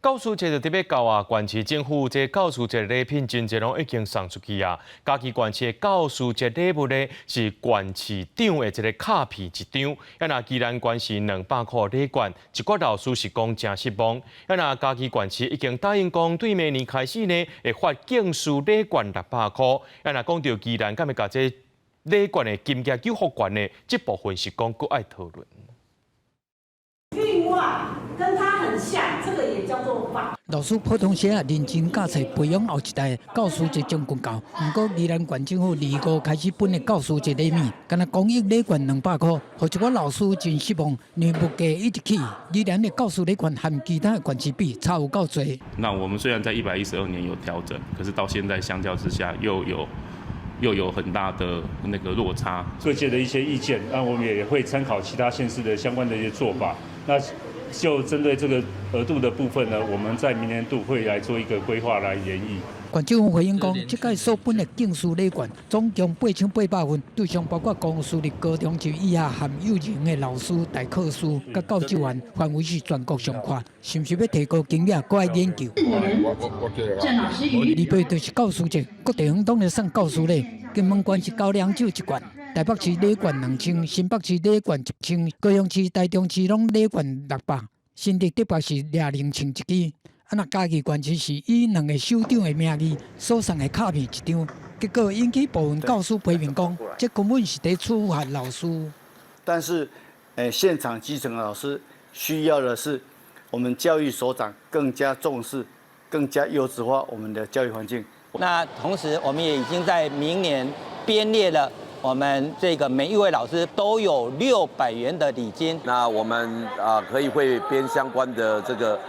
教师节就特别到啊，县市政府这教师节礼品真侪拢已经送出去啊。嘉义县市的教师节礼物呢，是县市长的一个卡片一张。那既然县市200块礼券，一寡老师是讲真失望。那嘉义县市已经答应讲，对明年开始呢，会发敬师礼券600块。那讲到既然敢要甲这礼券的金额给复原呢，这部分是讲搁爱讨论。另外，跟它很像，这个也叫做法。老师普通些啊，认真教册，培养后一代教师节将军教。不过，宜兰县政府2月开始分的教师节礼物，敢若公益礼券200块，互一寡老师真失望。年物价一直起，宜兰的教师礼券和其他的县市比差有够多。那我们虽然在112年有调整，可是到现在相较之下又有很大的那个落差。各界的一些意见，那我们也会参考其他县市的相关的一些做法。那就针对这个额度的部分呢，我们在明年度会来做一个规划来研议。县政府回应讲，这届所分的敬师礼券总共8800份，对象包括公私立高中及以下含幼儿园的老师、代课师、甲教职员，范围是全国上宽，是不是要提高经验，搁爱研究？郑老师与礼拜就是教师节，各地方当然送教师礼，金门县是高粱酒1罐。台北市礼券2000，新北市礼券1000，高雄市、台中市拢礼券600，新竹特别是2000一支。那嘉义县市是以2个首长的名义所送的卡片1张，结果引起部分教师批评讲，这根本是在处罚老师。但是，现场基层的老师需要的是我们教育首长更加重视、更加优质化我们的教育环境。那同时，我们也已经在明年编列了。我们这个每一位老师都有600元的礼金。那我们可以会编相关的这个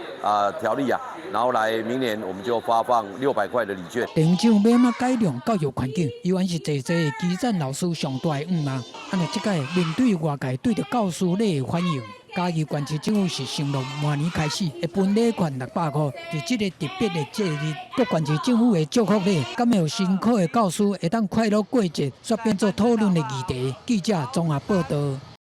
条例啊，然后来明年我们就发放600块的礼券。地方政府要怎改良教育环境，依然是济基层老师上大的嘛。这届面对外界对着教师礼的反应，嘉义县市政府是承诺明年开始会分礼券600块，在这个特别的节日，各县市政府的祝福礼，敢有辛苦的教师会当快乐过节，煞变做讨论的议题。记者综合报道。